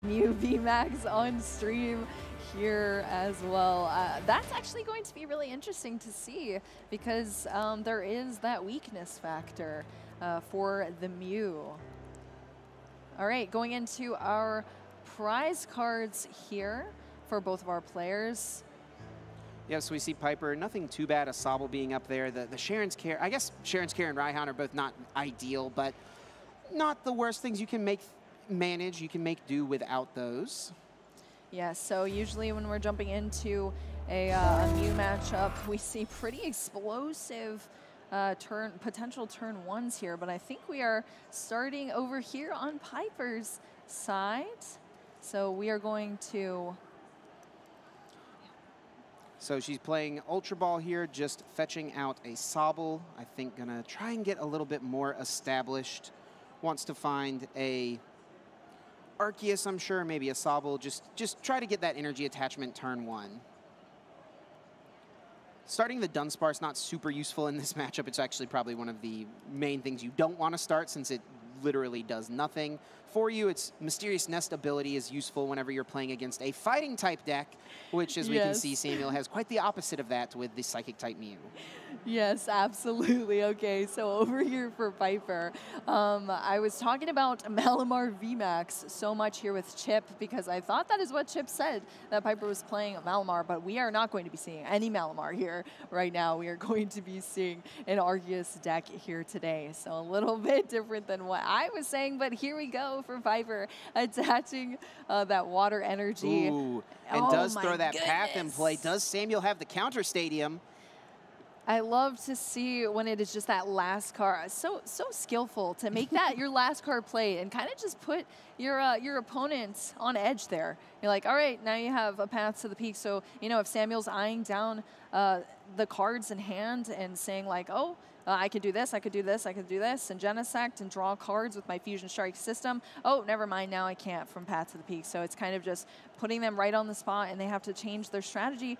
Mew VMAX on stream here as well. That's actually going to be really interesting to see because there is that weakness factor for the Mew. All right, going into our prize cards here for both of our players. Yeah, so we see Piper, nothing too bad, a Sobble being up there. The Sharon's Care, I guess Sharon's Care and Raihan are both not ideal, but not the worst things you can manage. You can make do without those. Yeah, so usually when we're jumping into a Mew matchup, we see pretty explosive potential turn ones here, but I think we are starting over here on Piper's side. So we are going to... So she's playing Ultra Ball here, just fetching out a Sobble. I think gonna try and get a little bit more established. Wants to find a Arceus, I'm sure, maybe a Sobble. Just try to get that energy attachment turn one. Starting the Dunsparce not super useful in this matchup. It's actually probably one of the main things you don't want to start since it literally does nothing for you. Its Mysterious Nest ability is useful whenever you're playing against a fighting type deck, which as we can see, Samuel has quite the opposite of that with the Psychic type Mew. Yes, absolutely. Okay, so over here for Piper, I was talking about Malamar VMAX so much here with Chip because I thought that is what Chip said, that Piper was playing Malamar, but we are not going to be seeing any Malamar here right now. We are going to be seeing an Arceus deck here today, so a little bit different than what I was saying, but here we go for Piper, attaching that water energy. Ooh, and does throw that path in play. Does Samuel have the counter stadium? I love to see when it is just that last card. So skillful to make that your last card play and kind of just put your opponent on edge there. You're like, all right, now you have a path to the peak. So, you know, if Samuel's eyeing down the cards in hand and saying like, oh, I could do this, I could do this, I could do this, and Genesect and draw cards with my Fusion Strike system. Oh, never mind, now I can't from Path to the Peak. So it's kind of just putting them right on the spot, and they have to change their strategy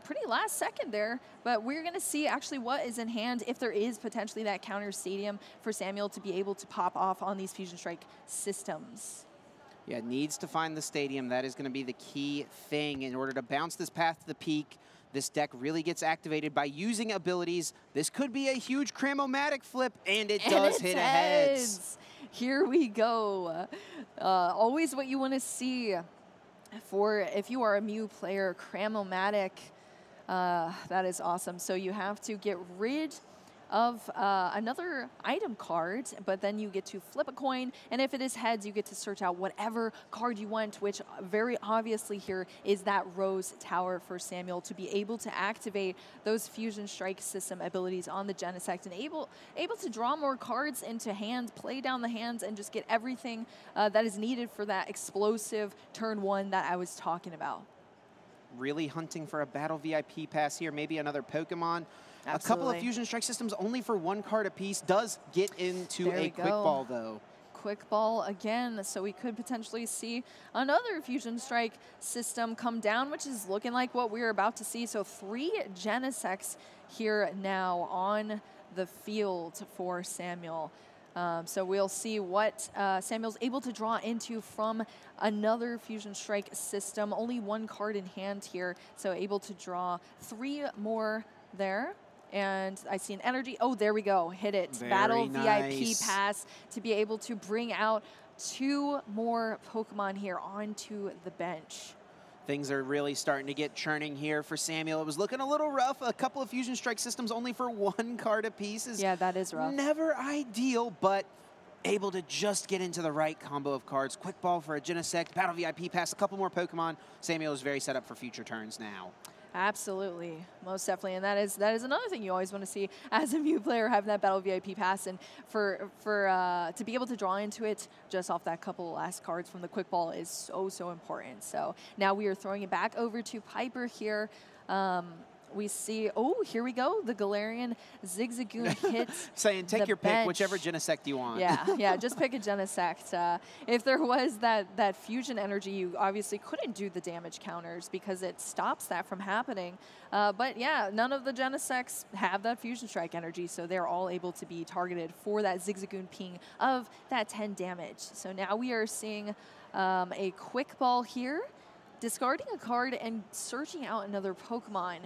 pretty last second there. But we're going to see actually what is in hand if there is potentially that counter stadium for Samuel to be able to pop off on these Fusion Strike systems. Yeah, needs to find the stadium. That is going to be the key thing in order to bounce this Path to the Peak. This deck really gets activated by using abilities. This could be a huge Cramomatic flip, and it does hit a heads. Here we go. Always what you want to see for if you are a Mew player, Cramomatic. That is awesome. So you have to get rid of another item card, but then you get to flip a coin, and if it is heads, you get to search out whatever card you want, which very obviously here is that Rose Tower for Samuel to be able to activate those Fusion Strike system abilities on the Genesect and able to draw more cards into hand, play down the hands, and just get everything that is needed for that explosive turn one that I was talking about. Really hunting for a Battle VIP pass here, maybe another Pokemon. Absolutely. A couple of Fusion Strike systems only for one card apiece. Does get into a Quick Ball, though. Quick Ball again, so we could potentially see another Fusion Strike system come down, which is looking like what we're about to see. So 3 Genesects here now on the field for Samuel. So we'll see what Samuel's able to draw into from another Fusion Strike system. Only 1 card in hand here, so able to draw 3 more there. And I see an energy. Oh, there we go. Hit it. Very Battle nice. VIP pass to be able to bring out 2 more Pokemon here onto the bench. Things are really starting to get churning here for Samuel. It was looking a little rough. A couple of Fusion Strike systems only for 1 card apiece is yeah, that is rough. Never ideal, but able to just get into the right combo of cards. Quick Ball for a Genesect, Battle VIP pass, a couple more Pokemon. Samuel is very set up for future turns now. Absolutely, most definitely, and that is another thing you always want to see as a Mew player, having that Battle VIP pass, and for to be able to draw into it just off that couple of last cards from the Quick Ball is so important. So now we are throwing it back over to Piper here. we see, oh, here we go. The Galarian Zigzagoon hits Saying, take the your bench. pick, whichever Genesect you want. Yeah, just pick a Genesect. If there was that fusion energy, you obviously couldn't do the damage counters because it stops that from happening. But yeah, none of the Genesects have that fusion strike energy, so they're all able to be targeted for that Zigzagoon ping of that 10 damage. So now we are seeing a quick ball here, discarding a card and searching out another Pokemon,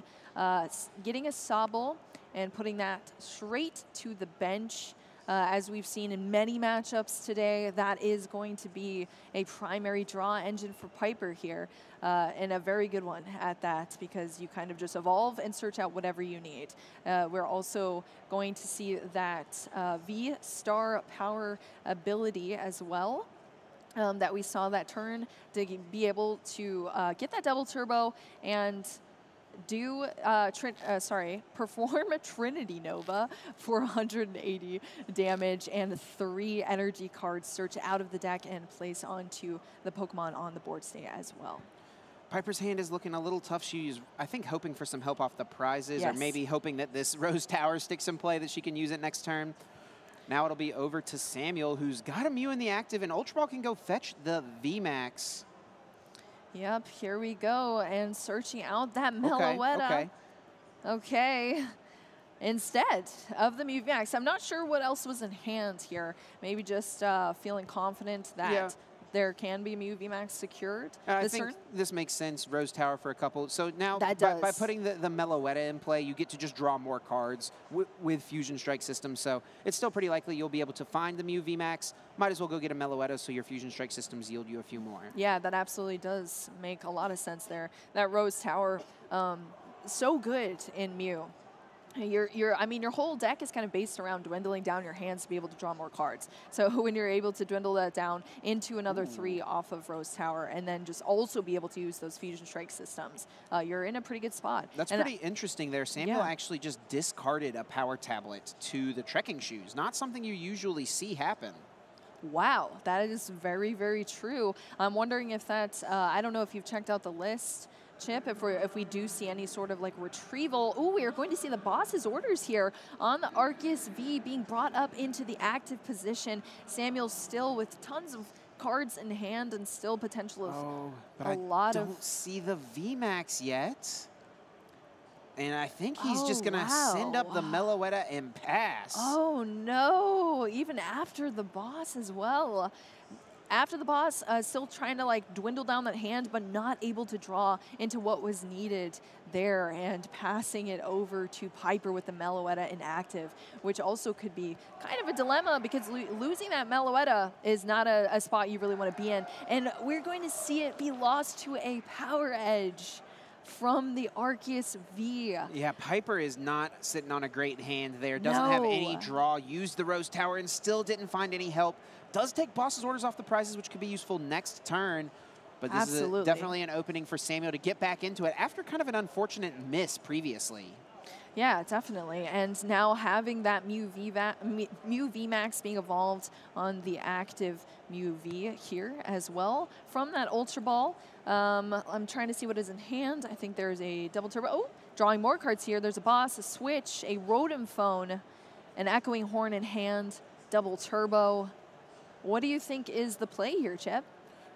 getting a Sobble and putting that straight to the bench. As we've seen in many matchups today, that is going to be a primary draw engine for Piper here, and a very good one at that, because you kind of just evolve and search out whatever you need. We're also going to see that V-Star power ability as well. That we saw that turn to be able to get that double turbo and do perform a Trinity Nova for 180 damage and 3 energy cards search out of the deck and place onto the Pokemon on the board state as well. Piper's hand is looking a little tough. She's, I think, hoping for some help off the prizes, yes, or maybe hoping that this Rose Tower sticks in play, that she can use it next turn. Now it'll be over to Samuel, who's got a Mew in the active, and Ultra Ball can go fetch the VMAX. Yep, here we go, and searching out that Meloetta. Okay. Instead of the Mew VMAX, I'm not sure what else was in hand here. Maybe just feeling confident that there can be Mew VMAX secured I think this makes sense. Rose Tower for a couple. So now by putting the Meloetta in play, you get to just draw more cards with Fusion Strike systems. So it's still pretty likely you'll be able to find the Mew VMAX. Might as well go get a Meloetta so your Fusion Strike systems yield you a few more. Yeah, that absolutely does make a lot of sense there. That Rose Tower, so good in Mew. I mean, your whole deck is kind of based around dwindling down your hands to be able to draw more cards. So when you're able to dwindle that down into another 3 off of Rose Tower, and then just also be able to use those Fusion Strike systems, you're in a pretty good spot. That's pretty interesting there. Samuel actually just discarded a power tablet to the trekking shoes. Not something you usually see happen. Wow, that is very, very true. I'm wondering if that's, I don't know if you've checked out the list, Chip, if we do see any sort of like retrieval. Oh, we are going to see the boss's orders here on the Arceus V being brought up into the active position. Samuel still with tons of cards in hand and still potential of a lot of... I don't see the VMAX yet. And I think he's just going to send up the Meloetta and pass. Oh, no. Even after the boss as well. After the boss, still trying to like dwindle down that hand, but not able to draw into what was needed there, and passing it over to Piper with the Meloetta inactive, which also could be kind of a dilemma, because losing that Meloetta is not a spot you really want to be in. And we're going to see it be lost to a Power Edge from the Arceus V. Yeah, Piper is not sitting on a great hand there. Doesn't have any draw. Used the Rose Tower and still didn't find any help. Does take boss's orders off the prizes, which could be useful next turn. But this is definitely an opening for Samuel to get back into it after kind of an unfortunate miss previously. Yeah, definitely. And now having that Mew VMAX being evolved on the active Mew V here as well from that Ultra Ball. I'm trying to see what is in hand. I think there's a double turbo. Oh, drawing more cards here. There's a boss, a switch, a Rotom Phone, an Echoing Horn in hand, double turbo. What do you think is the play here, Chip?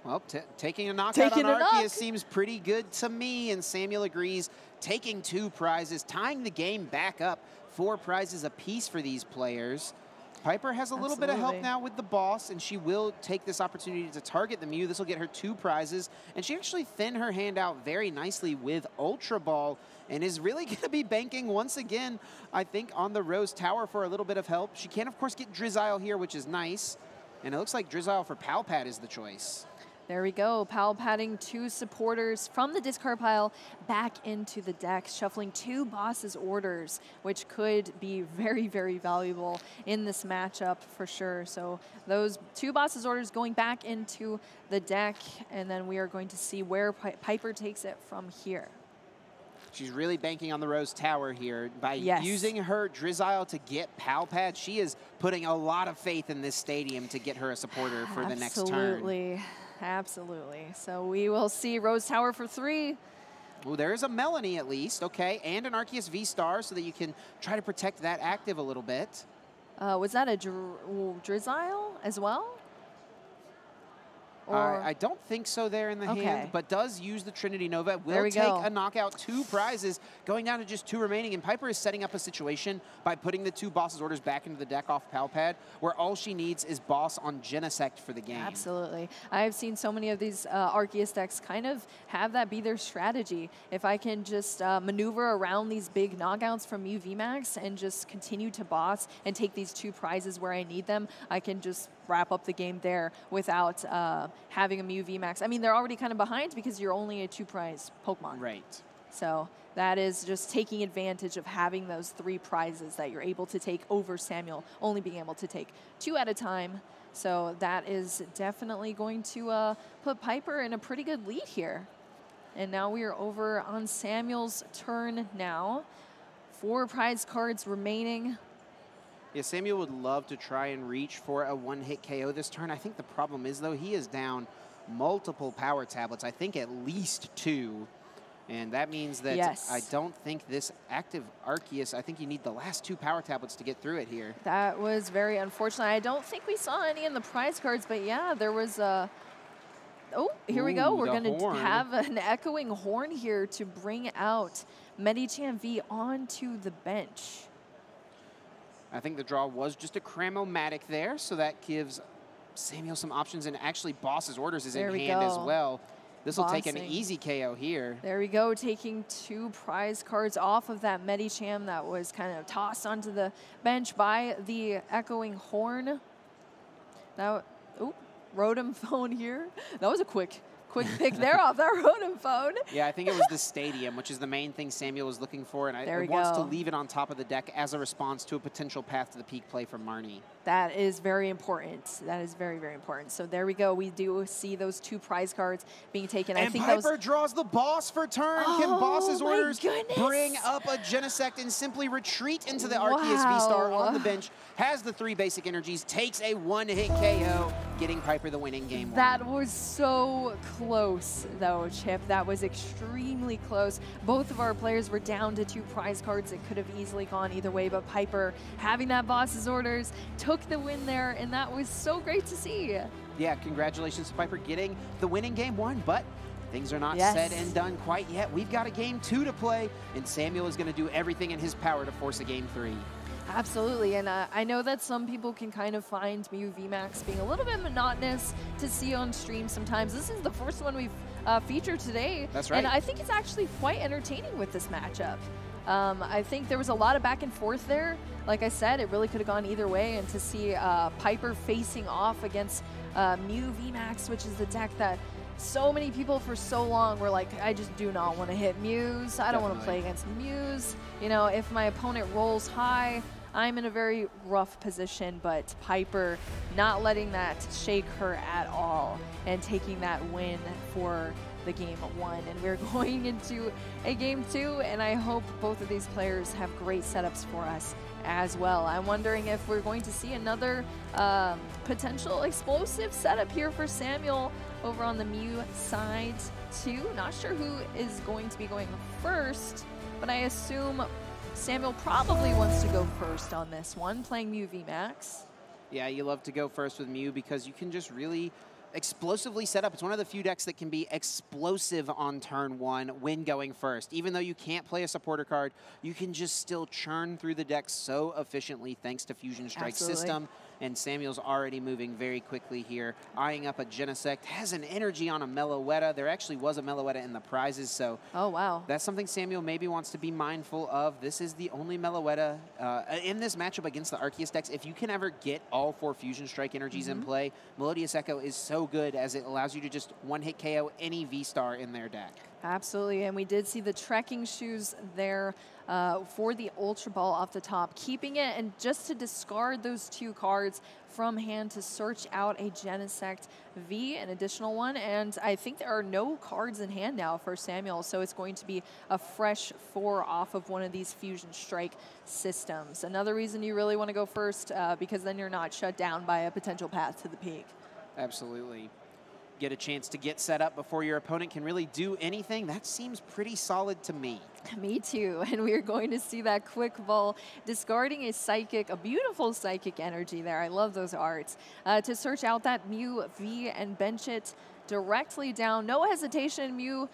Well, taking a knockout on Arceus seems pretty good to me, and Samuel agrees. Taking 2 prizes, tying the game back up. 4 prizes apiece for these players. Piper has a little bit of help now with the boss, and she will take this opportunity to target the Mew. This will get her 2 prizes, and she actually thinned her hand out very nicely with Ultra Ball, and is really going to be banking once again, I think, on the Rose Tower for a little bit of help. She can, of course, get Drizzile here, which is nice, and it looks like Drizzile for Palpad is the choice. There we go, Palpadding 2 supporters from the discard pile back into the deck, shuffling 2 boss's orders, which could be very, very valuable in this matchup for sure. So those 2 boss's orders going back into the deck, and then we are going to see where Piper takes it from here. She's really banking on the Rose Tower here. By using her Drizzile to get Palpad, she is putting a lot of faith in this stadium to get her a supporter for the next turn. Absolutely. So we will see Rose Tower for 3. Well, there's a Melanie at least, okay, and an Arceus V-Star so that you can try to protect that active a little bit. Was that a Drizzile as well? Or I don't think so there in the hand, but does use the Trinity Nova. Will take a knockout, 2 prizes, going down to just 2 remaining. And Piper is setting up a situation by putting the 2 boss's orders back into the deck off Pal Pad, where all she needs is boss on Genesect for the game. Absolutely. I have seen so many of these Arceus decks kind of have that be their strategy. If I can just maneuver around these big knockouts from Mew VMAX and just continue to boss and take these 2 prizes where I need them, I can just wrap up the game there without having a Mew VMAX. I mean, they're already kind of behind because you're only a 2-prize Pokemon. Right. So that is just taking advantage of having those 3 prizes that you're able to take over Samuel, only being able to take 2 at a time. So that is definitely going to put Piper in a pretty good lead here. And now we are over on Samuel's turn now. 4 prize cards remaining. Yeah, Samuel would love to try and reach for a 1-hit KO this turn. I think the problem is, though, he is down multiple power tablets. I think at least 2. And that means that I don't think this active Arceus, I think you need the last 2 power tablets to get through it here. That was very unfortunate. I don't think we saw any in the prize cards, but yeah, there was a... Oh, here we go. We're going to have an echoing horn here to bring out Medicham V onto the bench. I think the draw was just a Cramomatic there, so that gives Samuel some options, and actually Boss's orders is in hand as well. This will take an easy KO here. There we go, taking 2 prize cards off of that Medicham that was kind of tossed onto the bench by the Echoing Horn. Now, oh, Rotom Phone here. That was a quick pick there off that Rotom Phone. Yeah, I think it was the Stadium, which is the main thing Samuel was looking for, and I wants to leave it on top of the deck as a response to a potential path to the peak play from Marnie. That is very important. That is very, very important. So there we go. We do see those 2 prize cards being taken. And I think Piper draws the boss for turn. Can Boss's orders bring up a Genesect and simply retreat into the Arceus V-Star on the bench, has the 3 basic energies, takes a 1-hit KO, getting Piper the winning game 1. That was so close, though, Chip. That was extremely close. Both of our players were down to 2 prize cards. It could have easily gone either way, but Piper, having that boss's orders, took the win there, and that was so great to see. Yeah, congratulations to Piper getting the winning game 1, but things are not said and done quite yet. We've got a game 2 to play, and Samuel is going to do everything in his power to force a game 3. Absolutely, and I know that some people can kind of find Mew VMAX being a little bit monotonous to see on stream sometimes. This is the first one we've featured today. That's right. And I think it's actually quite entertaining with this matchup. I think there was a lot of back and forth there. Like I said, it really could have gone either way, and to see Piper facing off against Mew VMAX, which is the deck that so many people for so long were like, I just do not want to hit Mews. I don't want to play against Mews. You know, if my opponent rolls high, I'm in a very rough position, but Piper not letting that shake her at all and taking that win for the game 1. And we're going into a game 2, and I hope both of these players have great setups for us as well. I'm wondering if we're going to see another potential explosive setup here for Samuel over on the Mew side too. Not sure who is going to be going first, but I assume Samuel probably wants to go first on this one, playing Mew VMAX. Yeah, you love to go first with Mew because you can just really explosively set up. It's one of the few decks that can be explosive on turn 1 when going first. Even though you can't play a supporter card, you can just still churn through the deck so efficiently thanks to Fusion Strike system. And Samuel's already moving very quickly here, eyeing up a Genesect, has an energy on a Meloetta. There actually was a Meloetta in the prizes, so that's something Samuel maybe wants to be mindful of. This is the only Meloetta in this matchup against the Arceus decks. If you can ever get all 4 Fusion Strike energies in play, Melodious Echo is so good as it allows you to just 1-hit KO any V-Star in their deck. Absolutely, and we did see the trekking shoes there for the Ultra Ball off the top, keeping it and just to discard those 2 cards from hand to search out a Genesect V, an additional one, and I think there are no cards in hand now for Samuel, so it's going to be a fresh 4 off of one of these Fusion Strike systems. Another reason you really want to go first, because then you're not shut down by a potential path to the peak. Absolutely. get a chance to get set up before your opponent can really do anything. That seems pretty solid to me. Me too, and we are going to see that quick ball discarding a psychic, a beautiful psychic energy there. I love those arts. To search out that Mew V and bench it directly down. No hesitation, Mew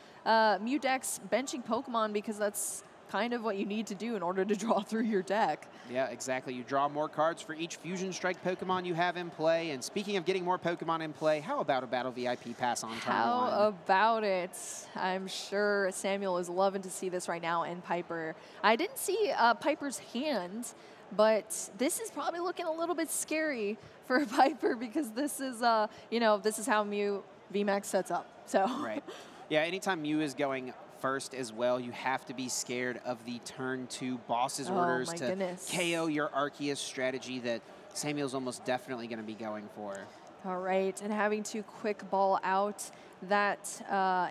decks benching Pokemon because that's kind of what you need to do in order to draw through your deck. Yeah, exactly. You draw more cards for each Fusion Strike Pokemon you have in play. And speaking of getting more Pokemon in play, how about a Battle VIP pass on turn 1? How about it? I'm sure Samuel is loving to see this right now, and Piper. I didn't see Piper's hand, but this is probably looking a little bit scary for Piper because this is, this is how Mew VMAX sets up. So. Right. Yeah, anytime Mew is going first as well, you have to be scared of the turn 2 boss's orders to KO your Arceus strategy that Samuel's almost definitely going to be going for. All right, and having to quick ball out that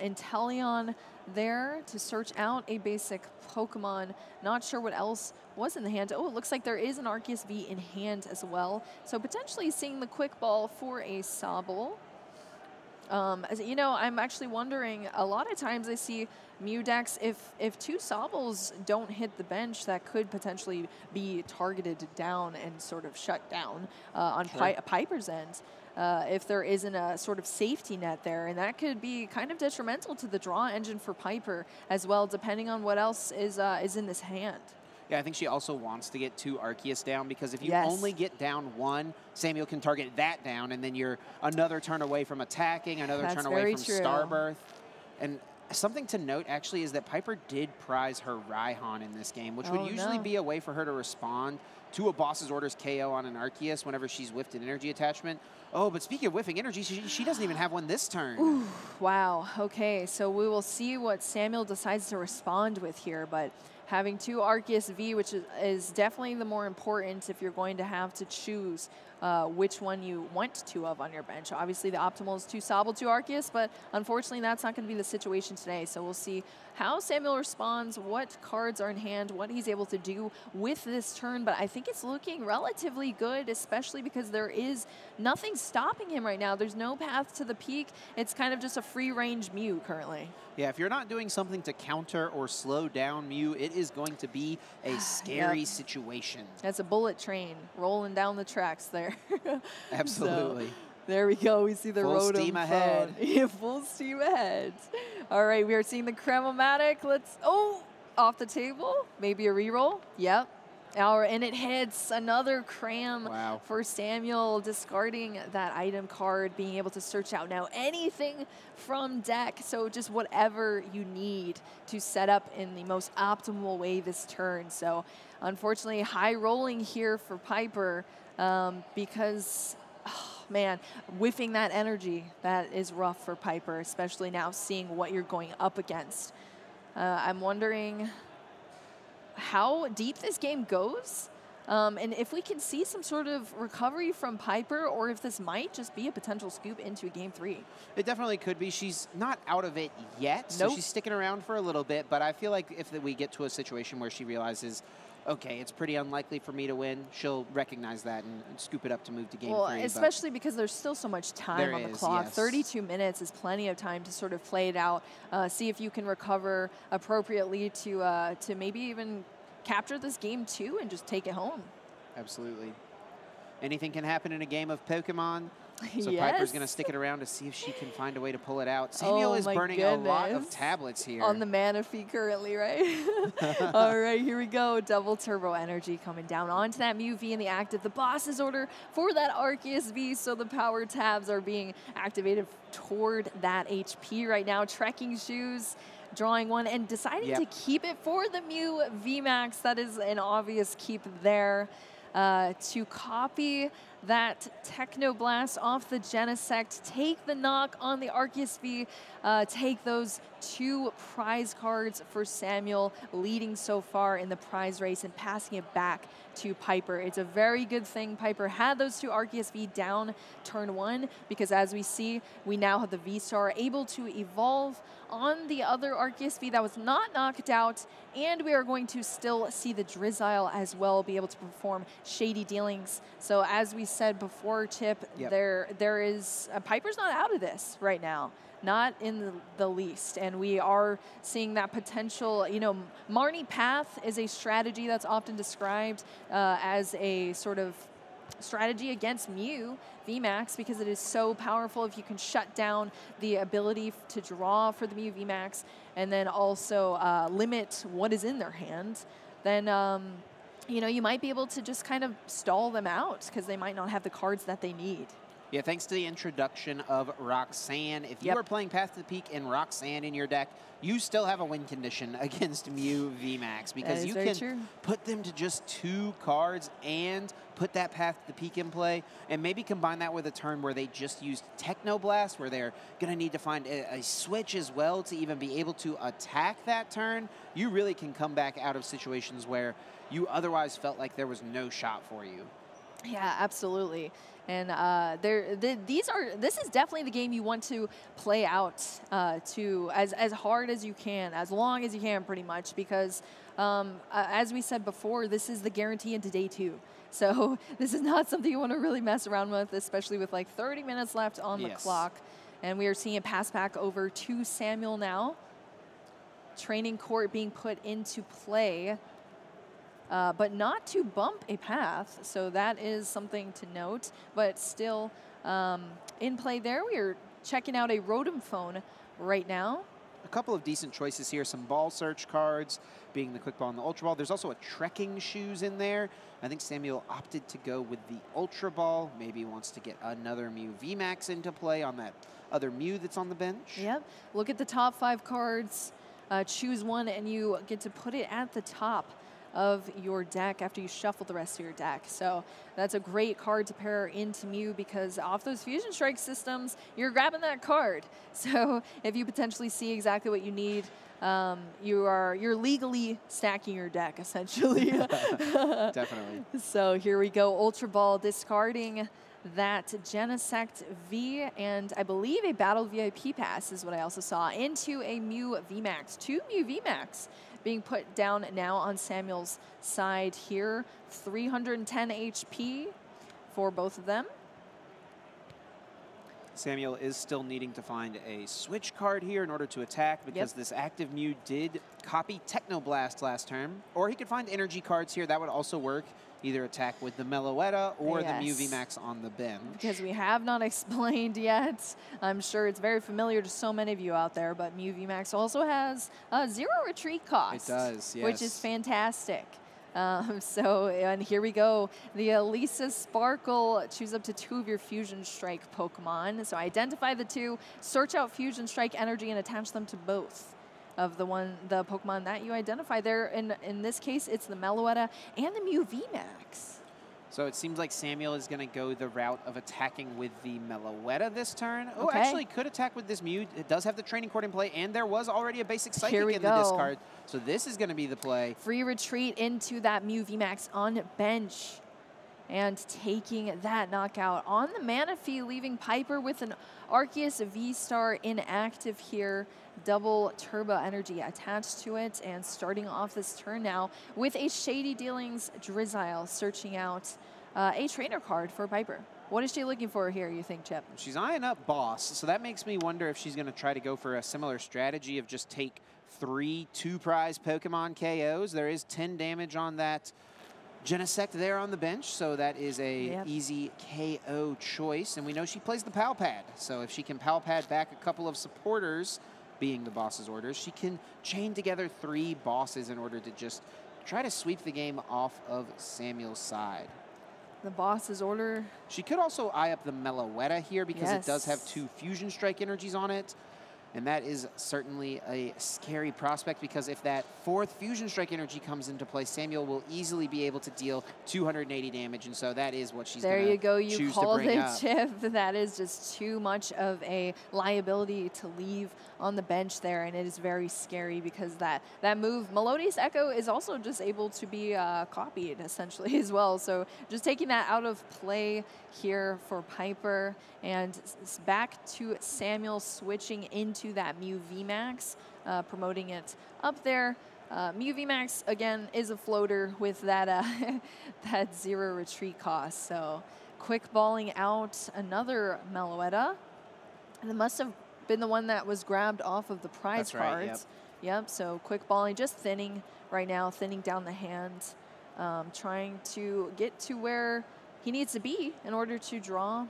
Inteleon there to search out a basic Pokemon. Not sure what else was in the hand. Oh, it looks like there is an Arceus V in hand as well. So potentially seeing the quick ball for a Sobble. I'm actually wondering, a lot of times I see Mew decks, if 2 Sobbles don't hit the bench, that could potentially be targeted down and sort of shut down on Piper's end. If there isn't a sort of safety net there, and that could be kind of detrimental to the draw engine for Piper as well, depending on what else is in this hand. Yeah, I think she also wants to get 2 Arceus down because if you only get down 1, Samuel can target that down, and then you're another turn away from attacking, another turn away from Starbirth. And something to note, actually, is that Piper did prize her Raihan in this game, which would usually be a way for her to respond to a boss's orders KO on an Arceus whenever she's whiffed an energy attachment. Oh, but speaking of whiffing energy, she doesn't even have one this turn. Ooh, wow. Okay, so we will see what Samuel decides to respond with here, but having 2 Arceus V, which is definitely the more important if you're going to have to choose which one you want 2 of on your bench. Obviously, the optimal is 2 Sobble, 2 Arceus, but unfortunately, that's not going to be the situation today. So we'll see how Samuel responds, what cards are in hand, what he's able to do with this turn. But I think it's looking relatively good, especially because there is nothing stopping him right now. There's no path to the peak. It's kind of just a free-range Mew currently. Yeah, if you're not doing something to counter or slow down Mew, it is going to be a scary situation. That's a bullet train rolling down the tracks there. Absolutely. So, there we go. We see the Rotom. Full steam ahead. Yeah, full steam ahead. All right, we are seeing the Cremomatic. Off the table. Maybe a reroll. Yep. And it hits another cram for Samuel, discarding that item card, being able to search out now anything from deck. So just whatever you need to set up in the most optimal way this turn. So unfortunately, high rolling here for Piper because, man, whiffing that energy, that is rough for Piper, especially now seeing what you're going up against. I'm wondering how deep this game goes, and if we can see some sort of recovery from Piper, or if this might just be a potential scoop into Game 3. It definitely could be. She's not out of it yet, so she's sticking around for a little bit, but I feel like if we get to a situation where she realizes, okay, it's pretty unlikely for me to win, she'll recognize that and scoop it up to move to Game 3. Well, especially because there's still so much time on the clock. 32 minutes is plenty of time to sort of play it out, see if you can recover appropriately to maybe even capture this game 2 and just take it home. Absolutely. Anything can happen in a game of Pokemon. So Piper's going to stick it around to see if she can find a way to pull it out. Samuel is burning a lot of tablets here. On the mana fee currently, right? All right, here we go. Double Turbo Energy coming down onto that Mew V in the active. The boss's order for that Arceus V, so the power tabs are being activated toward that HP right now. Trekking Shoes, drawing one and deciding to keep it for the Mew VMAX. That is an obvious keep there. To copy that Technoblast off the Genesect, take the knock on the Arceus V, take those 2 prize cards for Samuel, leading so far in the prize race and passing it back to Piper. It's a very good thing Piper had those 2 Arceus V down turn 1, because as we see, we now have the V-Star able to evolve on the other Arceus V that was not knocked out, and we are going to still see the Drizzile as well be able to perform shady dealings. So as we said before, Chip, Yep. there is Piper's not out of this right now. Not in the least. And we are seeing that potential, you know, Marnie Path is a strategy that's often described as a sort of strategy against Mew VMAX because it is so powerful if you can shut down the ability to draw for the Mew VMAX and then also limit what is in their hand, then you know, you might be able to just kind of stall them out because they might not have the cards that they need. Yeah, thanks to the introduction of Roxanne. If you are playing Path to the Peak and Roxanne in your deck, you still have a win condition against Mew VMAX because you can put them to just 2 cards and put that Path to the Peak in play and maybe combine that with a turn where they just used Technoblast where they're going to need to find a switch as well to even be able to attack that turn. You really can come back out of situations where you otherwise felt like there was no shot for you. Yeah, absolutely. And this is definitely the game you want to play out to as hard as you can, as long as you can, pretty much, because as we said before, this is the guarantee into day 2. So this is not something you want to really mess around with, especially with like 30 minutes left on the clock. And we are seeing it pass back over to Samuel now. Training court being put into play. But not to bump a path, so that is something to note. But still, in play there, we are checking out a Rotom phone right now. A couple of decent choices here. Some ball search cards, being the Quick Ball and the Ultra Ball. There's also a Trekking Shoes in there. I think Samuel opted to go with the Ultra Ball. Maybe wants to get another Mew VMAX into play on that other Mew that's on the bench. Yep. Look at the top 5 cards. Choose one, and you get to put it at the top of your deck after you shuffle the rest of your deck. So that's a great card to pair into Mew because off those Fusion Strike systems, you're grabbing that card. So if you potentially see exactly what you need, you're legally stacking your deck, essentially. Definitely. So here we go, Ultra Ball discarding that Genesect V, and I believe a Battle VIP pass is what I also saw, into a Mew VMAX. 2 Mew VMAX being put down now on Samuel's side here. 310 HP for both of them. Samuel is still needing to find a switch card here in order to attack because this active Mew did copy Technoblast last turn. Or he could find energy cards here. That would also work. Either attack with the Meloetta or the Mew VMAX on the bench. Because we have not explained yet. I'm sure it's very familiar to so many of you out there, but Mew VMAX also has a 0 retreat cost. It does, yes. Which is fantastic. And here we go. The Elisa Sparkle, choose up to 2 of your Fusion Strike Pokemon. So identify the 2, search out Fusion Strike energy, and attach them to both of the Pokemon that you identify there. In this case, it's the Meloetta and the Mew VMAX. So it seems like Samuel is going to go the route of attacking with the Meloetta this turn. Oh, actually could attack with this Mew. It does have the training court in play, and there was already a basic Psychic in the discard. So this is going to be the play. Free retreat into that Mew VMAX on bench. And taking that knockout on the Manaphy, leaving Piper with an Arceus V-Star inactive here. Double Turbo Energy attached to it, and starting off this turn now with a Shady Dealings Drizzile, searching out a trainer card for Piper. What is she looking for here, you think, Chip? She's eyeing up Boss, so that makes me wonder if she's going to try to go for a similar strategy of just take 3 2-prize Pokemon KOs. There is 10 damage on that Genesect there on the bench, so that is a easy KO choice. And we know she plays the Pal Pad, so if she can Pal Pad back a couple of supporters, being the boss's orders, she can chain together 3 bosses in order to just try to sweep the game off of Samuel's side. The boss's order. She could also eye up the Meloetta here because it does have 2 Fusion Strike energies on it. And that is certainly a scary prospect because if that 4th Fusion Strike energy comes into play, Samuel will easily be able to deal 280 damage, and so that is what she's going to choose to bring up. There you go, you called it, Chip. That is just too much of a liability to leave on the bench there, and it is very scary because that move, Melodious Echo, is also just able to be copied, essentially, as well. So just taking that out of play here for Piper, and back to Samuel switching into that Mew VMAX, promoting it up there. Mew VMAX, again, is a floater with that, that 0 retreat cost. So quick balling out another Meloetta. And it must have been the one that was grabbed off of the prize cards. Right, yep, so quick balling, just thinning right now, thinning down the hand, trying to get to where he needs to be in order to draw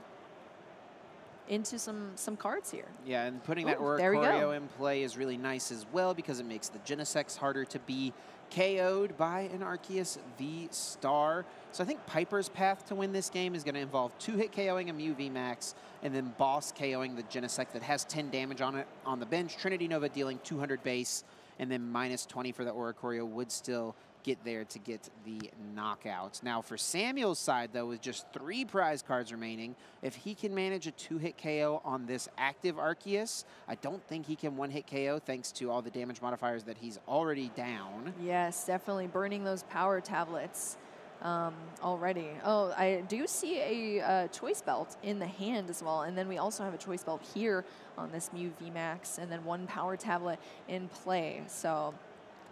into some cards here. Yeah, and putting that Oricorio in play is really nice as well because it makes the Genesects harder to be KO'd by an Arceus V-Star. So I think Piper's path to win this game is going to involve 2-hit KOing a Mew VMAX and then boss KOing the Genesect that has 10 damage on it on the bench. Trinity Nova dealing 200 base, and then minus 20 for the Oricorio would still get there to get the knockout. Now for Samuel's side, though, with just 3 prize cards remaining, if he can manage a 2-hit KO on this active Arceus, I don't think he can 1-hit KO thanks to all the damage modifiers that he's already down. Yes, definitely burning those power tablets already. Oh, I do see a choice belt in the hand as well, and then we also have a choice belt here on this Mew VMAX, and then 1 power tablet in play. So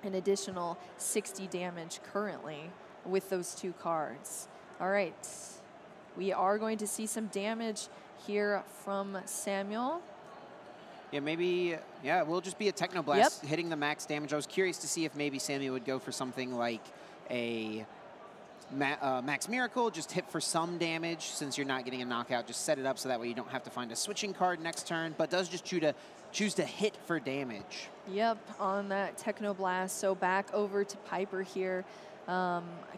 an additional 60 damage currently with those 2 cards. All right, we are going to see some damage here from Samuel. Yeah, maybe, yeah, it will just be a Technoblast hitting the max damage. I was curious to see if maybe Samuel would go for something like a Max Miracle, just hit for some damage since you're not getting a knockout. Just set it up so that way you don't have to find a switching card next turn, but does just choose to hit for damage. Yep, on that Technoblast. So back over to Piper here.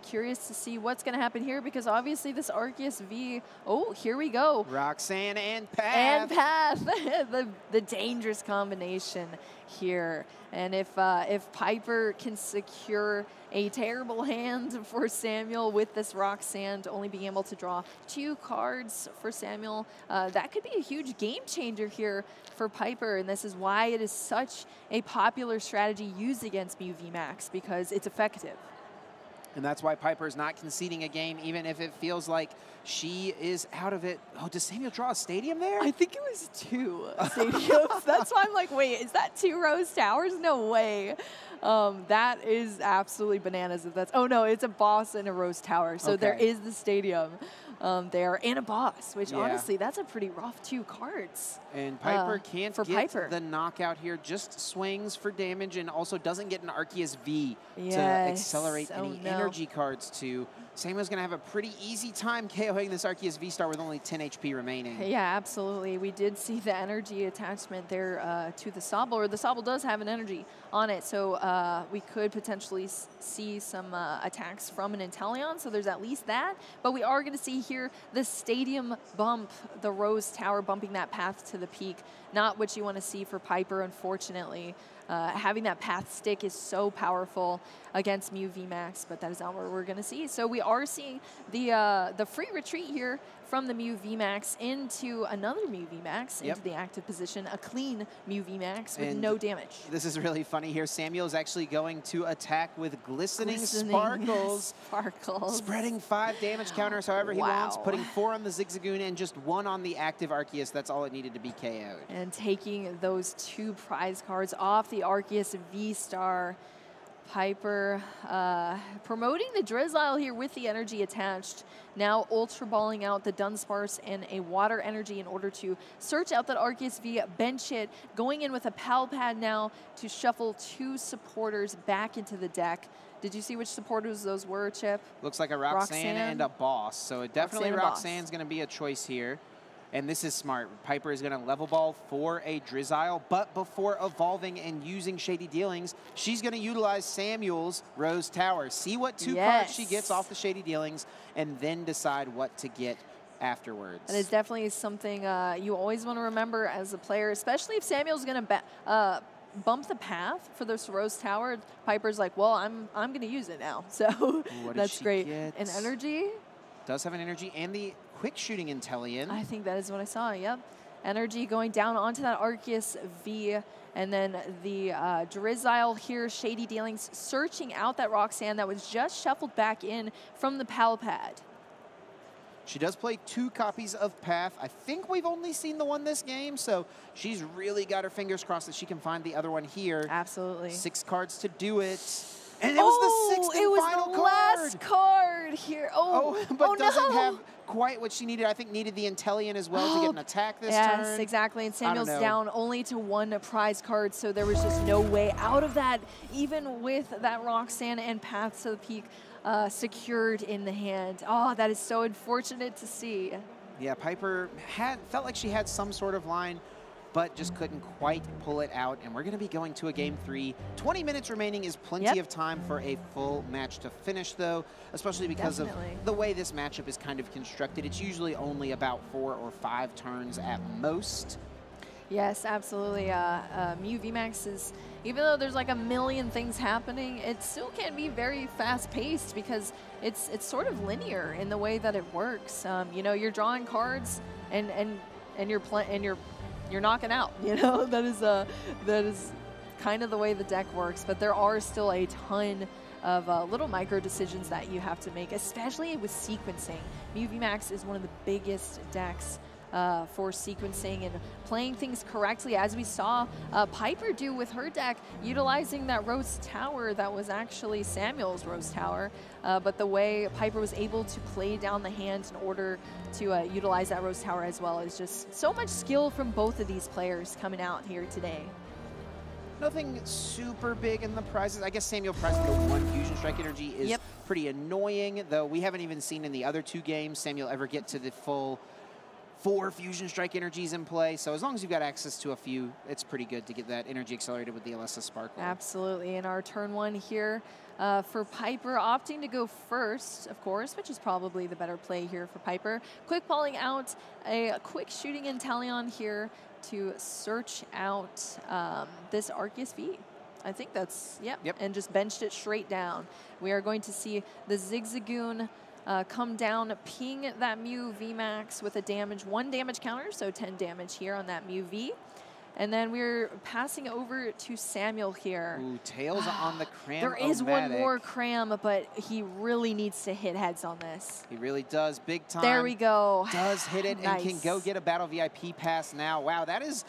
Curious to see what's going to happen here because obviously this Arceus V, oh, here we go. Roxanne and Path. And Path, the dangerous combination here. And if Piper can secure a terrible hand for Samuel with this Roxanne, only being able to draw 2 cards for Samuel, that could be a huge game changer here for Piper. And this is why it is such a popular strategy used against Mew VMAX because it's effective. And that's why Piper's not conceding a game, even if it feels like she is out of it. Oh, does Samuel draw a stadium there? I think it was 2 stadiums. That's why I'm like, wait, is that 2 Rose Towers? No way. That is absolutely bananas if that's, oh no, it's a boss and a Rose Tower. So there is the stadium there and a boss, which honestly, that's a pretty rough 2 cards. And Piper can't get the knockout here, just swings for damage and also doesn't get an Arceus V to accelerate any energy cards to. Samuel's going to have a pretty easy time KOing this Arceus V-Star with only 10 HP remaining. Yeah, absolutely. We did see the energy attachment there to the Sobble, or the Sobble does have an energy on it, so we could potentially see some attacks from an Inteleon, so there's at least that. But we are going to see here the Stadium bump, the Rose Tower bumping that path to the peak. Not what you want to see for Piper, unfortunately. Having that path stick is so powerful against Mew VMAX, but that is not what we're going to see. So we are seeing the free retreat here from the Mew VMAX into another Mew VMAX, into the active position, a clean Mew VMAX with no damage. This is really funny here. Samuel is actually going to attack with Glistening Sparkles. Spreading 5 damage counters however he wants, putting 4 on the Zigzagoon and just 1 on the active Arceus. That's all it needed to be KO'd. And taking those 2 prize cards off the Arceus V-Star. Piper promoting the Drizzile here with the energy attached. Now Ultra Balling out the Dunsparce and a Water Energy in order to search out that Arceus V, bench it, going in with a Pal Pad now to shuffle 2 supporters back into the deck. Did you see which supporters those were, Chip? Looks like a Roxanne and a Boss. So definitely Roxanne's going to be a choice here. And this is smart. Piper is going to level ball for a Drizzile, but before evolving and using Shady Dealings, she's going to utilize Samuel's Rose Tower. See what 2 cards she gets off the Shady Dealings, and then decide what to get afterwards. That is definitely something you always want to remember as a player, especially if Samuel's going to bump the path for this Rose Tower. Piper's like, well, I'm going to use it now. So that's great. An energy. Does have an energy and the quick shooting Inteleon. I think that is what I saw, yep. Energy going down onto that Arceus V, and then the Drizzile here, Shady Dealings, searching out that Roxanne that was just shuffled back in from the Pal Pad. She does play 2 copies of Path. I think we've only seen the one this game, so she's really got her fingers crossed that she can find the other one here. Absolutely. 6 cards to do it. And it was the 6th and final card. Last card here. But quite what she needed. I think needed the Intellion as well to get an attack this turn. Yes, exactly. And Samuel's down only to 1 prize card, so there was just no way out of that, even with that Roxanne and Path to the Peak secured in the hand. Oh, that is so unfortunate to see. Yeah, Piper felt like she had some sort of line, but just couldn't quite pull it out. And we're going to be going to a game 3. 20 minutes remaining is plenty of time for a full match to finish, though, especially because of the way this matchup is kind of constructed. It's usually only about 4 or 5 turns at most. Yes, absolutely. Mew VMAX is, even though there's like a million things happening, it still can be very fast-paced because it's sort of linear in the way that it works. You know, you're drawing cards and you're knocking out. You know, that is kind of the way the deck works. But there are still a ton of little micro decisions that you have to make, especially with sequencing. Mew VMAX is one of the biggest decks for sequencing and playing things correctly, as we saw Piper do with her deck, utilizing that Rose Tower that was actually Samuel's Rose Tower. But the way Piper was able to play down the hand in order to utilize that Rose Tower as well is just so much skill from both of these players coming out here today. Nothing super big in the prizes. I guess Samuel pressing the 1 Fusion Strike Energy is pretty annoying, though we haven't even seen in the other 2 games Samuel ever get to the full 4 Fusion Strike Energies in play. So as long as you've got access to a few, it's pretty good to get that energy accelerated with the Alessa Sparkle. Absolutely. In our turn 1 here for Piper, opting to go first, of course, which is probably the better play here for Piper. Quick balling out a quick shooting Intellion here to search out this Arceus V. I think that's, and just benched it straight down. We are going to see the Zigzagoon come down, ping that Mew VMAX with a 1 damage counter, so 10 damage here on that Mew V. And then we're passing over to Samuel here. Ooh, Tails on the Cram. There is one more Cram, but he really needs to hit heads on this. He really does, big time. There we go. Does hit it and can go get a Battle VIP pass now. Wow, that is...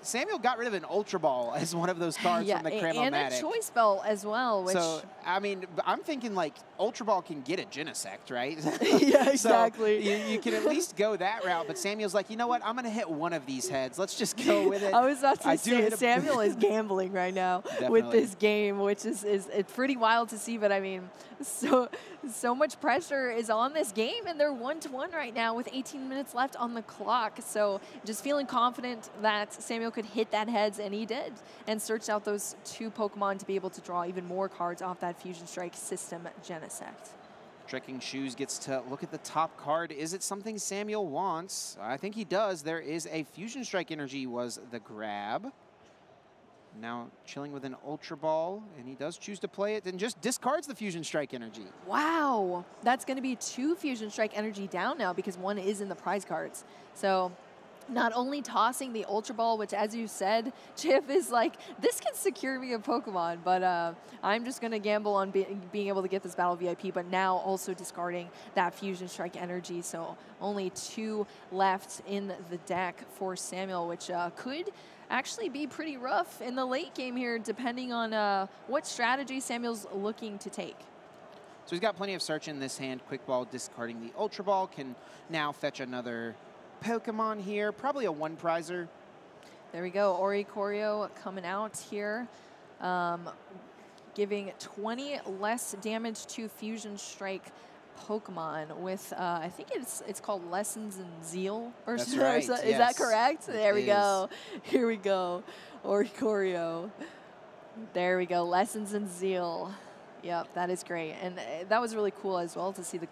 Samuel got rid of an Ultra Ball as one of those cards from the Cram-O-Matic. And a Choice Belt as well, which... So, I mean, I'm thinking, like, Ultra Ball can get a Genesect, right? Yeah, exactly. So you can at least go that route, but Samuel's like, you know what? I'm going to hit one of these heads. Let's just go with it. I was about to say, Samuel is gambling right now with this game, which is pretty wild to see, but I mean, so much pressure is on this game, and they're 1-1 right now with 18 minutes left on the clock. So just feeling confident that Samuel could hit that heads, and he did, and searched out those 2 Pokemon to be able to draw even more cards off that Fusion Strike system Genesect. Trekking Shoes gets to look at the top card. Is it something Samuel wants? I think he does. There is a Fusion Strike Energy was the grab. Now chilling with an Ultra Ball, and he does choose to play it and just discards the Fusion Strike Energy. Wow, that's going to be 2 Fusion Strike Energy down now because 1 is in the prize cards. So not only tossing the Ultra Ball, which, as you said, Chip is like, this can secure me a Pokemon, but I'm just going to gamble on being able to get this Battle VIP, but now also discarding that Fusion Strike Energy. So only 2 left in the deck for Samuel, which could actually be pretty rough in the late game here, depending on what strategy Samuel's looking to take. So he's got plenty of search in this hand. Quick Ball discarding the Ultra Ball can now fetch another Pokemon here, probably a 1-prizer. There we go, Oricorio coming out here, giving 20 less damage to Fusion Strike Pokemon with, I think it's called Lessons in Zeal or something. Right, is that correct? There we go. Here we go, Oricorio. There we go, Lessons in Zeal. Yep, that is great. And that was really cool as well to see the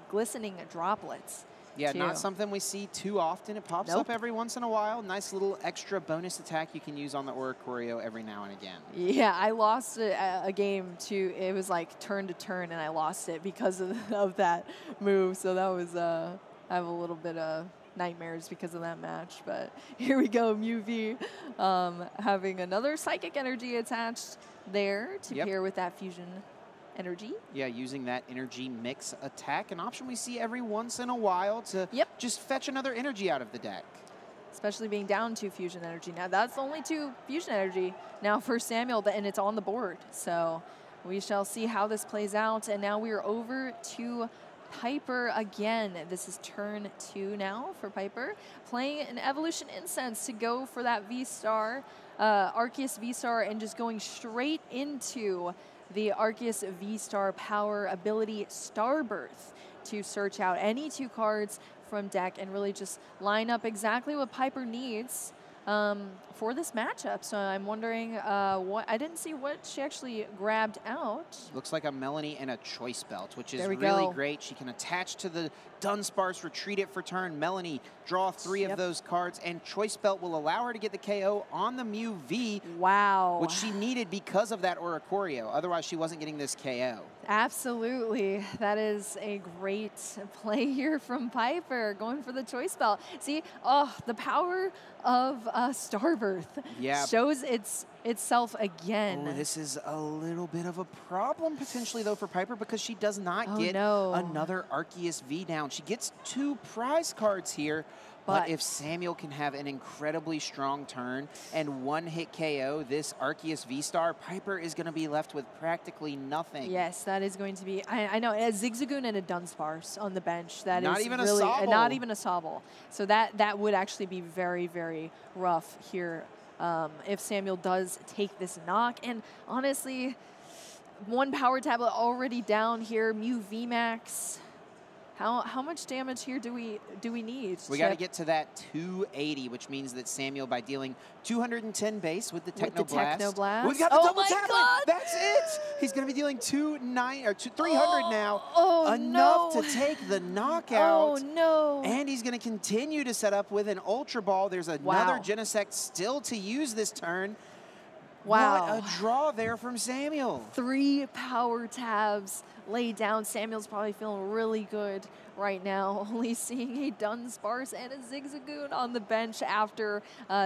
glistening droplets. Yeah, not something we see too often. It pops up every once in a while. Nice little extra bonus attack you can use on the Oricorio every now and again. Yeah, I lost a game too. It was like turn to turn, and I lost it because of that move. So that was, I have a little bit of nightmares because of that match. But here we go, Mew V having another Psychic Energy attached there to pair with that Fusion Energy. Yeah, using that energy mix attack, an option we see every once in a while to just fetch another energy out of the deck. Especially being down 2 Fusion Energy. Now that's only 2 Fusion Energy now for Samuel, and it's on the board. So we shall see how this plays out. And now we are over to Piper again. This is turn 2 now for Piper. Playing an Evolution Incense to go for that V-Star, Arceus V-Star, and just going straight into the Arceus V-Star power ability Starbirth to search out any 2 cards from deck and really just line up exactly what Piper needs for this matchup. So I'm wondering what, I didn't see what she actually grabbed out. Looks like a Melanie and a Choice Belt, which is really go. great. She can attach to the Dunsparce, retreat it for turn. Melanie draw 3 of those cards, and Choice Belt will allow her to get the KO on the Mew V. Wow. Which she needed because of that Oricorio. Otherwise, she wasn't getting this KO. Absolutely. That is a great play here from Piper, going for the Choice Belt. See, oh, the power of Starbirth shows itself again. Oh, this is a little bit of a problem potentially, though, for Piper, because she does not get another Arceus V down. She gets 2 prize cards here. But if Samuel can have an incredibly strong turn and one-hit KO this Arceus V-Star, Piper is going to be left with practically nothing. Yes, that is going to be, I know, a Zigzagoon and a Dunsparce on the bench. That not is even really, a Sobble. Not even a Sobble. So that would actually be very, very rough here if Samuel does take this knock. And honestly, 1 power tablet already down here, Mew VMAX. How much damage here do we need? We got to get to that 280, which means that Samuel, by dealing 210 base with the Technoblast, we've got the double tablet. God. That's it. He's going to be dealing 300 now. Oh, enough no. to take the knockout. Oh no! And he's going to continue to set up with an Ultra Ball. There's another Genesect still to use this turn. Wow. What a draw there from Samuel. 3 power tabs laid down. Samuel's probably feeling really good right now, only seeing a Dunsparce and a Zigzagoon on the bench after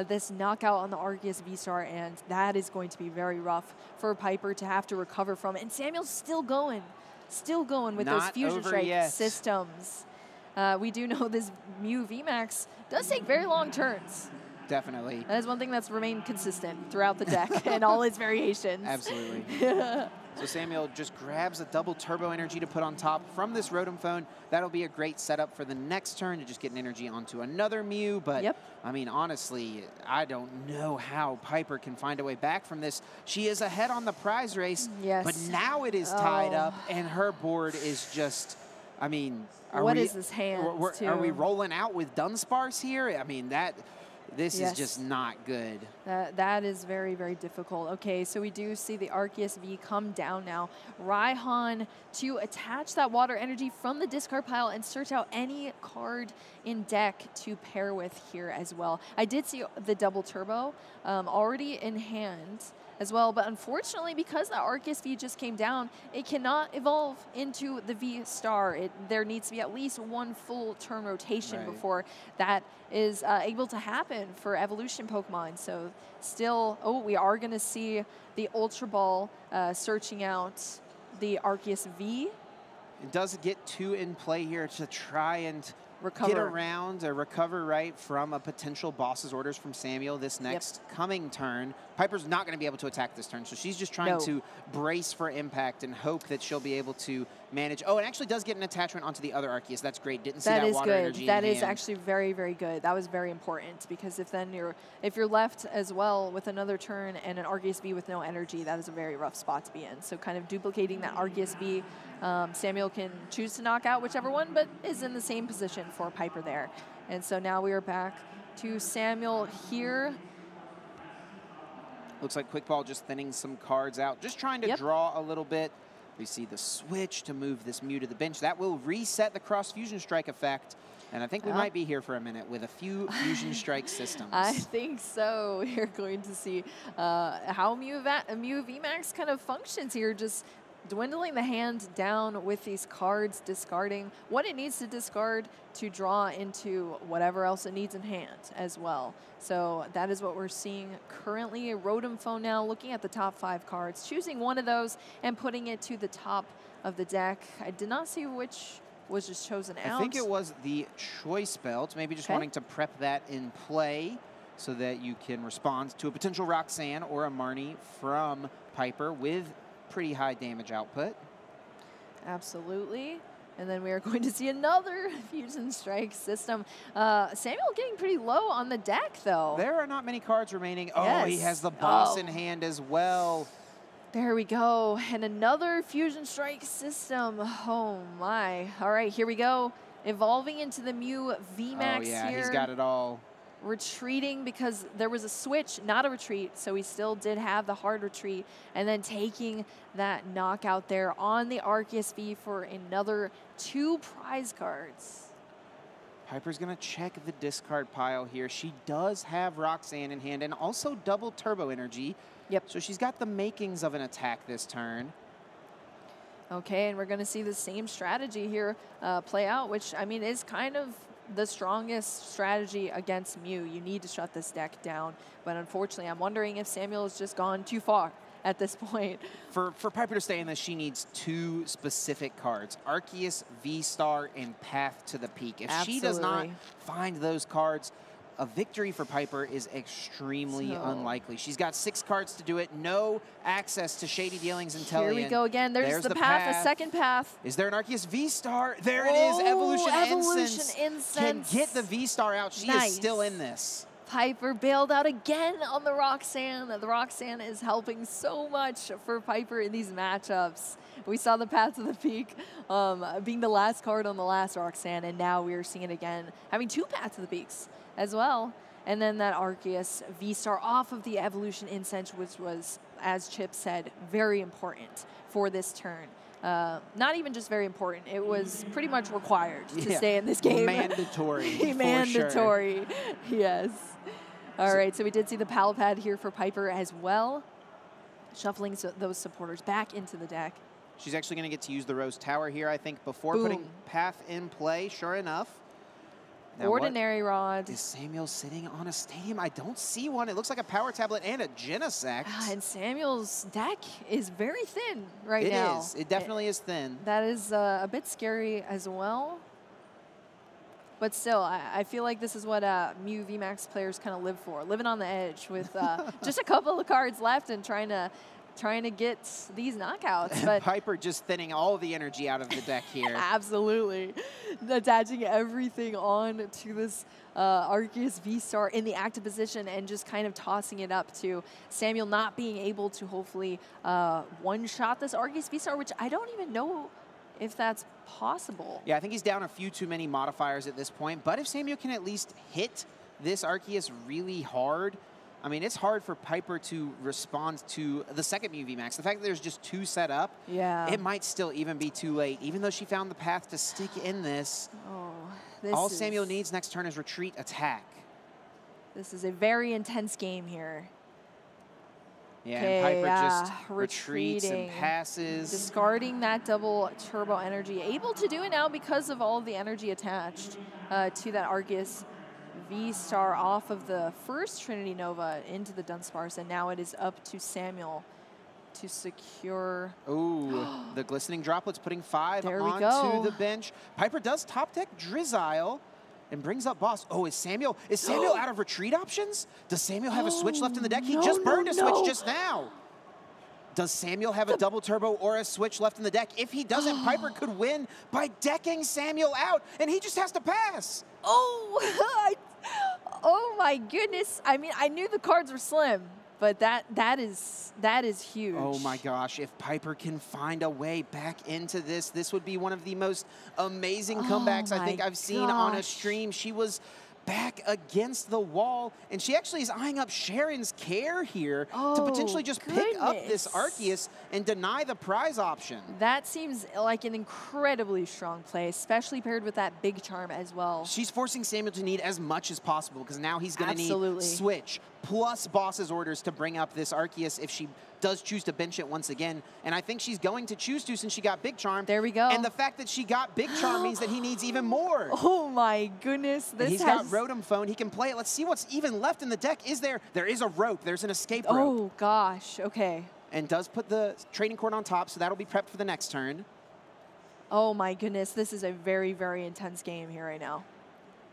this knockout on the Arceus V-Star, and that is going to be very rough for Piper to have to recover from. And Samuel's still going with those Fusion Strike systems. We do know this Mew VMAX does take very long turns. Definitely. That is one thing that's remained consistent throughout the deck and all its variations. Absolutely. So Samuel just grabs a double turbo energy to put on top from this Rotom Phone. That'll be a great setup for the next turn to just get an energy onto another Mew. But, I mean, honestly, I don't know how Piper can find a way back from this. She is ahead on the prize race, but now it is tied up, and her board is just, I mean, what is this hand? Are we rolling out with Dunsparce here? I mean, this is just not good. That is very, very difficult. Okay, so we do see the Arceus V come down now. Raihan to attach that water energy from the discard pile and search out any card in deck to pair with here as well. I did see the double turbo already in hand as well, but unfortunately, because the Arceus V just came down, it cannot evolve into the V-Star. There needs to be at least 1 full turn rotation before that is able to happen for evolution Pokemon. So still, we are going to see the Ultra Ball searching out the Arceus V. It does get 2 in play here to try and get around or recover from a potential boss's orders from Samuel this next coming turn. Piper's not going to be able to attack this turn, so she's just trying to brace for impact and hope that she'll be able to manage. Oh, it actually does get an attachment onto the other Arceus. That's great. Didn't see that water energy. That is actually very, very good. That was very important, because if you're left as well with another turn and an Arceus V with no energy, that is a very rough spot to be in. So kind of duplicating that Arceus V, Samuel can choose to knock out whichever one, but is in the same position for Piper there. And so now we are back to Samuel here. Looks like Quick Ball just thinning some cards out, just trying to draw a little bit. We see the switch to move this Mew to the bench. That will reset the Cross Fusion Strike effect. And I think we might be here for a minute with a few Fusion Strike systems. I think so. You're going to see how Mew VMAX kind of functions here, just dwindling the hand down with these cards, discarding what it needs to discard to draw into whatever else it needs in hand as well. So that is what we're seeing currently. A Rotom Phone now looking at the top 5 cards, choosing one of those and putting it to the top of the deck. I did not see which was just chosen out. I think it was the Choice Belt, maybe just wanting to prep that in play so that you can respond to a potential Roxanne or a Marnie from Piper with pretty high damage output. Absolutely. And then we are going to see another Fusion Strike system. Samuel getting pretty low on the deck, though. There are not many cards remaining. Oh, Yes. he has the boss in hand as well. There we go. And another Fusion Strike system. Oh, my. All right, here we go. Evolving into the Mew VMAX oh, yeah, here. He's got it all. Retreating because there was a switch, not a retreat, so he still did have the hard retreat, and then taking that knockout there on the Arceus V for another 2 prize cards. Piper's going to check the discard pile here. She does have Roxanne in hand and also double turbo energy. Yep. So she's got the makings of an attack this turn. Okay, and we're going to see the same strategy here play out, which, I mean, is kind of the strongest strategy against Mew. You need to shut this deck down. But unfortunately, I'm wondering if Samuel has just gone too far at this point. For Piper to stay in this, she needs 2 specific cards, Arceus, V-Star, and Path to the Peak. If she does not find those cards, a victory for Piper is extremely unlikely. She's got 6 cards to do it, no access to Shady Dealings and Tellian. Here we go again. There's the path, a second path. Is there an Arceus V-Star? There it is, Evolution Incense. Can get the V-Star out. She is still in this. Piper bailed out again on the Roxanne. The Roxanne is helping so much for Piper in these matchups. We saw the Path to the Peak being the last card on the last Roxanne, and now we are seeing it again, having 2 Path to the Peaks as well. And then that Arceus V-Star off of the Evolution Incense, which was, as Chip said, very important for this turn. Not even just very important, it was pretty much required to stay in this game. Mandatory. Mandatory, yes. All right, so we did see the Pal Pad here for Piper as well, shuffling those supporters back into the deck. She's actually going to get to use the Rose Tower here, I think, before putting Path in play, sure enough. Now Ordinary Rod. Is Samuel sitting on a Stadium? I don't see one. It looks like a Power Tablet and a Genesect. And Samuel's deck is very thin right now. It is. It definitely is thin. That is a bit scary as well. But still, I feel like this is what Mew VMAX players kind of live for, living on the edge with just a couple of cards left and trying to get these knockouts. But Piper just thinning all the energy out of the deck here. Absolutely. Attaching everything on to this Arceus V-Star in the active position and just kind of tossing it up to Samuel not being able to hopefully one-shot this Arceus V-Star, which I don't even know if that's possible. Yeah, I think he's down a few too many modifiers at this point, but if Samuel can at least hit this Arceus really hard, I mean, it's hard for Piper to respond to the second Mew VMAX. The fact that there's just 2 set up, it might still even be too late. Even though she found the path to stick in this, all Samuel needs next turn is retreat attack. This is a very intense game here. Yeah, and Piper just retreats and passes. Discarding that double turbo energy. Able to do it now because of all of the energy attached to that Arceus V-Star off of the first Trinity Nova into the Dunsparce, and now it is up to Samuel to secure. Oh, the Glistening Droplets putting 5 onto the bench. Piper does top deck Drizzile and brings up Boss. Oh, is Samuel out of retreat options? Does Samuel have a switch left in the deck? He just burned a switch just now. Does Samuel have a double turbo or a switch left in the deck? If he doesn't, Piper could win by decking Samuel out, and he just has to pass. Oh, oh my goodness. I mean, I knew the cards were slim, but that is huge. Oh my gosh, if Piper can find a way back into this, this would be one of the most amazing comebacks I think I've seen on a stream. She was back against the wall, and she actually is eyeing up Sharon's Care here to potentially just pick up this Arceus and deny the prize option. That seems like an incredibly strong play, especially paired with that big charm as well. She's forcing Samuel to need as much as possible because now he's going to need switch plus boss's orders to bring up this Arceus if she does choose to bench it once again. And I think she's going to choose to since she got Big Charm. There we go. And the fact that she got Big Charm means that he needs even more. Oh my goodness. He's got Rotom Phone. He can play it. Let's see what's even left in the deck. There is a rope. There's an escape rope. Oh gosh, okay. And does put the trading cord on top, so that'll be prepped for the next turn. Oh my goodness, this is a very, very intense game here right now.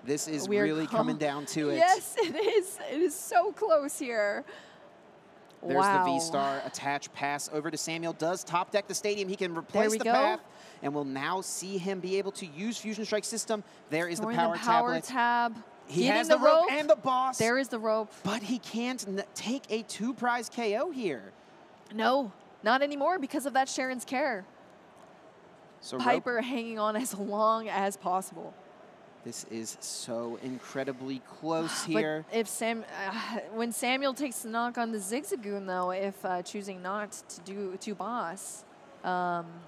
This is really coming down to it. Yes, it is. It is so close here. There's the V-Star, attach, pass over to Samuel. Does top deck the Stadium. He can replace the path and we'll now see him be able to use Fusion Strike System. There is the power tablet. tab. He has the rope and the boss. There is the rope. But he can't take a 2-prize KO here. No, not anymore because of that Sharon's Care. So Piper hanging on as long as possible. This is so incredibly close here. But if when Samuel takes the knock on the Zigzagoon, though, if choosing not to do to boss,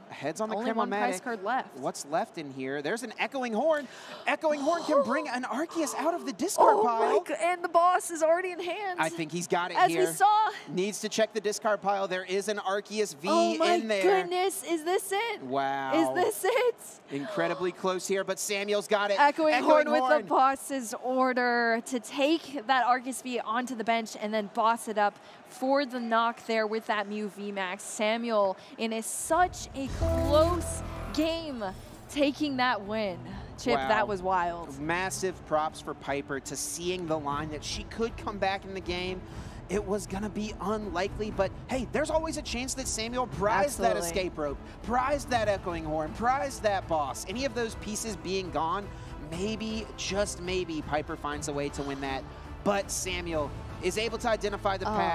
heads on the only one prize Chromatic. card left. What's left in here? There's an Echoing Horn. Echoing Horn can bring an Arceus out of the discard pile. And the boss is already in hand. I think he's got it as here. we saw. Needs to check the discard pile. There is an Arceus V in there. Oh my goodness, is this it? Wow. Is this it? Incredibly close here, but Samuel's got it. Echoing Horn with the boss's order to take that Arceus V onto the bench and then boss it up for the knock there with that Mew VMAX. Samuel in such a close game taking that win. Chip, wow. That was wild. Massive props for Piper to seeing the line that she could come back in the game. It was going to be unlikely, but hey, there's always a chance that Samuel prized that escape rope, prized that Echoing Horn, prized that boss. Any of those pieces being gone, maybe, just maybe, Piper finds a way to win that. But Samuel is able to identify the path.